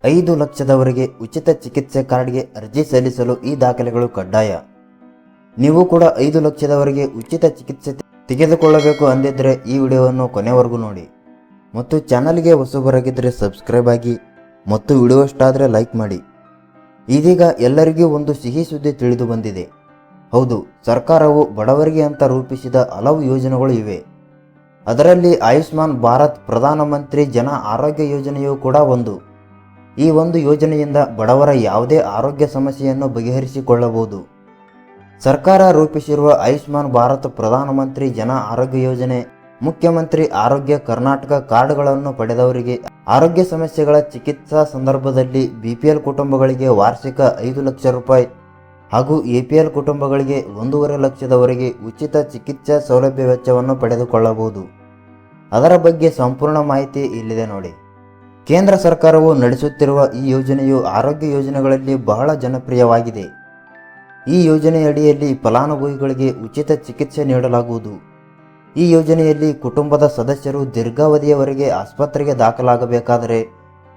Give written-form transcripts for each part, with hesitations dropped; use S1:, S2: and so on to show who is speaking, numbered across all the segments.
S1: 5,00,000ವರೆಗೆ ಉಚಿತ ಚಿಕಿತ್ಸೆ ಕಾರ್ಡ್ಗೆ ಅರ್ಜಿ ಸಲ್ಲಿಸಲು ಈ ದಾಖಲೆಗಳು ಕಡ್ಡಾಯ. ನೀವು ಕೂಡ 5,00,000ವರೆಗೆ ಉಚಿತ ಚಿಕಿತ್ಸೆ ತೆಗೆದುಕೊಳ್ಳಬೇಕು ಅಂದಿದ್ರೆ ಈ ವಿಡಿಯೋವನ್ನು ಕೊನೆವರೆಗೂ ನೋಡಿ ಮತ್ತು ಚಾನಲ್ಗೆ ಹೊಸಬರಾಗಿದ್ದರೆ ಸಬ್ಸ್ಕ್ರೈಬ್ ಆಗಿ ಮತ್ತು ವಿಡಿಯೋ ಇಷ್ಟ ಆದರೆ ಲೈಕ್ ಮಾಡಿ. ಇದೀಗ ಎಲ್ಲರಿಗೂ ಒಂದು ಸಿಹಿ ಸುದ್ದಿ ತಿಳಿದು ಬಂದಿದೆ. ಹೌದು, ಸರ್ಕಾರವು ಬಡವರಿಗೆ ಅಂತ ರೂಪಿಸಿದ ಹಲವು ಯೋಜನೆಗಳು ಇವೆ. ಅದರಲ್ಲಿ ಆಯುಷ್ಮಾನ್ ಭಾರತ್ ಪ್ರಧಾನಮಂತ್ರಿ ಜನ ಆರೋಗ್ಯ ಯೋಜನೆಯೂ ಕೂಡ ಒಂದು. ಈ ಒಂದು ಯೋಜನೆಯಿಂದ ಬಡವರ ಯಾವುದೇ ಆರೋಗ್ಯ ಸಮಸ್ಯೆಯನ್ನು ಬಗೆಹರಿಸಿಕೊಳ್ಳಬಹುದು. ಸರ್ಕಾರ ರೂಪಿಸಿರುವ ಆಯುಷ್ಮಾನ್ ಭಾರತ್ ಪ್ರಧಾನಮಂತ್ರಿ ಜನ ಆರೋಗ್ಯ ಯೋಜನೆ ಮುಖ್ಯಮಂತ್ರಿ ಆರೋಗ್ಯ ಕರ್ನಾಟಕ ಕಾರ್ಡ್ಗಳನ್ನು ಪಡೆದವರಿಗೆ ಆರೋಗ್ಯ ಸಮಸ್ಯೆಗಳ ಚಿಕಿತ್ಸಾ ಸಂದರ್ಭದಲ್ಲಿ BPL ಕುಟುಂಬಗಳಿಗೆ ವಾರ್ಷಿಕ 5 ಲಕ್ಷ ರೂಪಾಯಿ ಹಾಗೂ APL ಕುಟುಂಬಗಳಿಗೆ 1.5 ಲಕ್ಷದವರೆಗೆ ಉಚಿತ ಚಿಕಿತ್ಸಾ ಸೌಲಭ್ಯ ವೆಚ್ಚವನ್ನು ಪಡೆದುಕೊಳ್ಳಬಹುದು. ಅದರ ಬಗ್ಗೆ ಸಂಪೂರ್ಣ ಮಾಹಿತಿ ಇಲ್ಲಿದೆ ನೋಡಿ. ಕೇಂದ್ರ ಸರ್ಕಾರವು ನಡೆಸುತ್ತಿರುವ ಈ ಯೋಜನೆಯು ಆರೋಗ್ಯ ಯೋಜನೆಗಳಲ್ಲಿ ಬಹಳ ಜನಪ್ರಿಯವಾಗಿದೆ. ಈ ಯೋಜನೆಯಡಿಯಲ್ಲಿ ಫಲಾನುಭವಿಗಳಿಗೆ ಉಚಿತ ಚಿಕಿತ್ಸೆ ನೀಡಲಾಗುವುದು. ಈ ಯೋಜನೆಯಲ್ಲಿ ಕುಟುಂಬದ ಸದಸ್ಯರು ದೀರ್ಘಾವಧಿಯವರೆಗೆ ಆಸ್ಪತ್ರೆಗೆ ದಾಖಲಾಗಬೇಕಾದರೆ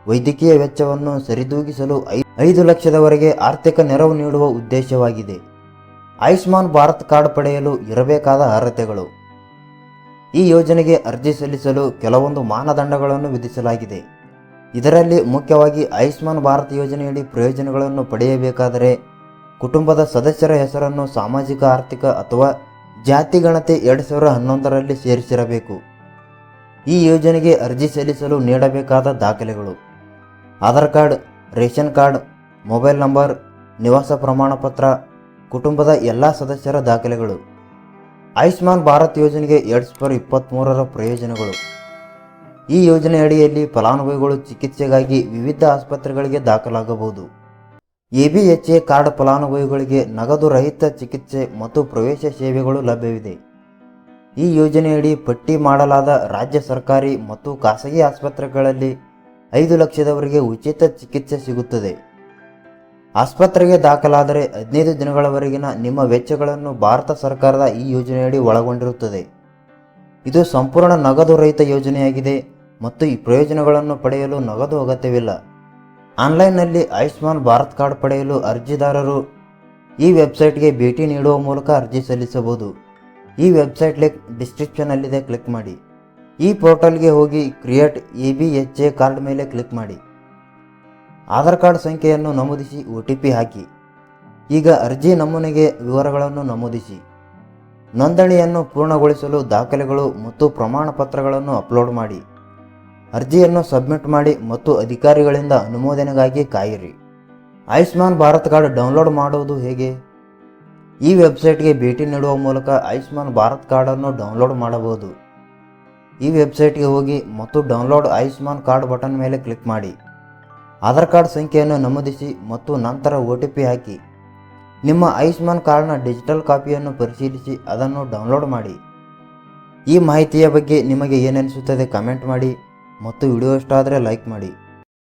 S1: ವೈದ್ಯಕೀಯ ವೆಚ್ಚವನ್ನು ಸರಿದೂಗಿಸಲು 5 ಲಕ್ಷದವರೆಗೆ ಆರ್ಥಿಕ ನೆರವು ನೀಡುವ ಉದ್ದೇಶವಾಗಿದೆ. ಆಯುಷ್ಮಾನ್ ಭಾರತ್ ಕಾರ್ಡ್ ಪಡೆಯಲು ಇರಬೇಕಾದ ಅರ್ಹತೆಗಳು. ಈ ಯೋಜನೆಗೆ ಅರ್ಜಿ ಸಲ್ಲಿಸಲು ಕೆಲವೊಂದು ಮಾನದಂಡಗಳನ್ನು ವಿಧಿಸಲಾಗಿದೆ. ಇದರಲ್ಲಿ ಮುಖ್ಯವಾಗಿ ಆಯುಷ್ಮಾನ್ ಭಾರತ್ ಯೋಜನೆಯಡಿ ಪ್ರಯೋಜನಗಳನ್ನು ಪಡೆಯಬೇಕಾದರೆ ಕುಟುಂಬದ ಸದಸ್ಯರ ಹೆಸರನ್ನು ಸಾಮಾಜಿಕ ಆರ್ಥಿಕ ಅಥವಾ ಜಾತಿ ಗಣತಿ 2011ರಲ್ಲಿ ಸೇರಿಸಿರಬೇಕು. ಈ ಯೋಜನೆಗೆ ಅರ್ಜಿ ಸಲ್ಲಿಸಲು ನೀಡಬೇಕಾದ ದಾಖಲೆಗಳು: Aadhaar card, ration card, mobile number, ನಿವಾಸ ಪ್ರಮಾಣ ಪತ್ರ, ಕುಟುಂಬದ ಎಲ್ಲ ಸದಸ್ಯರ ದಾಖಲೆಗಳು. ಆಯುಷ್ಮಾನ್ ಭಾರತ್ ಯೋಜನೆಗೆ 2023ರ ಪ್ರಯೋಜನಗಳು. ಈ ಯೋಜನೆಯಡಿಯಲ್ಲಿ ಫಲಾನುಭವಿಗಳು ಚಿಕಿತ್ಸೆಗಾಗಿ ವಿವಿಧ ಆಸ್ಪತ್ರೆಗಳಿಗೆ ದಾಖಲಾಗಬಹುದು. ABHA ಕಾರ್ಡ್ ಫಲಾನುಭವಿಗಳಿಗೆ ನಗದು ರಹಿತ ಚಿಕಿತ್ಸೆ ಮತ್ತು ಪ್ರವೇಶ ಸೇವೆಗಳು ಲಭ್ಯವಿದೆ. ಈ ಯೋಜನೆಯಡಿ ಪಟ್ಟಿ ಮಾಡಲಾದ ರಾಜ್ಯ ಸರ್ಕಾರಿ ಮತ್ತು ಖಾಸಗಿ ಆಸ್ಪತ್ರೆಗಳಲ್ಲಿ 5 ಲಕ್ಷದವರೆಗೆ ಉಚಿತ ಚಿಕಿತ್ಸೆ ಸಿಗುತ್ತದೆ. ಆಸ್ಪತ್ರೆಗೆ ದಾಖಲಾದರೆ 15 ದಿನಗಳವರೆಗಿನ ನಿಮ್ಮ ವೆಚ್ಚಗಳನ್ನು ಭಾರತ ಸರ್ಕಾರದ ಈ ಯೋಜನೆಯಡಿ ಒಳಗೊಂಡಿರುತ್ತದೆ. ಇದು ಸಂಪೂರ್ಣ ನಗದು ರಹಿತ ಯೋಜನೆಯಾಗಿದೆ ಮತ್ತು ಈ ಪ್ರಯೋಜನಗಳನ್ನು ಪಡೆಯಲು ನಗದು ಅಗತ್ಯವಿಲ್ಲ. ಆನ್ಲೈನ್ನಲ್ಲಿ ಆಯುಷ್ಮಾನ್ ಭಾರತ್ ಕಾರ್ಡ್ ಪಡೆಯಲು ಅರ್ಜಿದಾರರು ಈ ವೆಬ್ಸೈಟ್ಗೆ ಭೇಟಿ ನೀಡುವ ಮೂಲಕ ಅರ್ಜಿ ಸಲ್ಲಿಸಬಹುದು. ಈ ವೆಬ್ಸೈಟ್ ಲಿಂಕ್ ಡಿಸ್ಕ್ರಿಪ್ಷನ್ನಲ್ಲಿದೆ, ಕ್ಲಿಕ್ ಮಾಡಿ. ಈ ಪೋರ್ಟಲ್ಗೆ ಹೋಗಿ ಕ್ರಿಯೇಟ್ ABHA ಕಾರ್ಡ್ ಮೇಲೆ ಕ್ಲಿಕ್ ಮಾಡಿ. ಆಧಾರ್ ಕಾರ್ಡ್ ಸಂಖ್ಯೆಯನ್ನು ನಮೂದಿಸಿ OTP ಹಾಕಿ. ಈಗ ಅರ್ಜಿ ನಮೂನೆಗೆ ವಿವರಗಳನ್ನು ನಮೂದಿಸಿ. ನೋಂದಣಿಯನ್ನು ಪೂರ್ಣಗೊಳಿಸಲು ದಾಖಲೆಗಳು ಮತ್ತು ಪ್ರಮಾಣ ಪತ್ರಗಳನ್ನು ಅಪ್ಲೋಡ್ ಮಾಡಿ. ಅರ್ಜಿಯನ್ನು ಸಬ್ಮಿಟ್ ಮಾಡಿ ಮತ್ತು ಅಧಿಕಾರಿಗಳಿಂದ ಅನುಮೋದನೆಗಾಗಿ ಕಾಯಿರಿ. ಆಯುಷ್ಮಾನ್ ಭಾರತ್ ಕಾರ್ಡ್ ಡೌನ್ಲೋಡ್ ಮಾಡುವುದು ಹೇಗೆ? ಈ ವೆಬ್ಸೈಟ್ಗೆ ಭೇಟಿ ನೀಡುವ ಮೂಲಕ ಆಯುಷ್ಮಾನ್ ಭಾರತ್ ಕಾರ್ಡನ್ನು ಡೌನ್ಲೋಡ್ ಮಾಡಬಹುದು. ಈ ವೆಬ್ಸೈಟ್ಗೆ ಹೋಗಿ ಮತ್ತು ಡೌನ್ಲೋಡ್ ಆಯುಷ್ಮಾನ್ ಕಾರ್ಡ್ ಬಟನ್ ಮೇಲೆ ಕ್ಲಿಕ್ ಮಾಡಿ. ಆಧಾರ್ ಕಾರ್ಡ್ ಸಂಖ್ಯೆಯನ್ನು ನಮೂದಿಸಿ ಮತ್ತು ನಂತರ OTP ಹಾಕಿ. ನಿಮ್ಮ ಆಯುಷ್ಮಾನ್ ಕಾರ್ಡ್ನ ಡಿಜಿಟಲ್ ಕಾಪಿಯನ್ನು ಪರಿಶೀಲಿಸಿ ಅದನ್ನು ಡೌನ್ಲೋಡ್ ಮಾಡಿ. ಈ ಮಾಹಿತಿಯ ಬಗ್ಗೆ ನಿಮಗೆ ಏನೆನಿಸುತ್ತದೆ ಕಮೆಂಟ್ ಮಾಡಿ ಮತ್ತು ವಿಡಿಯೋ ಇಷ್ಟ ಆದರೆ ಲೈಕ್ ಮಾಡಿ.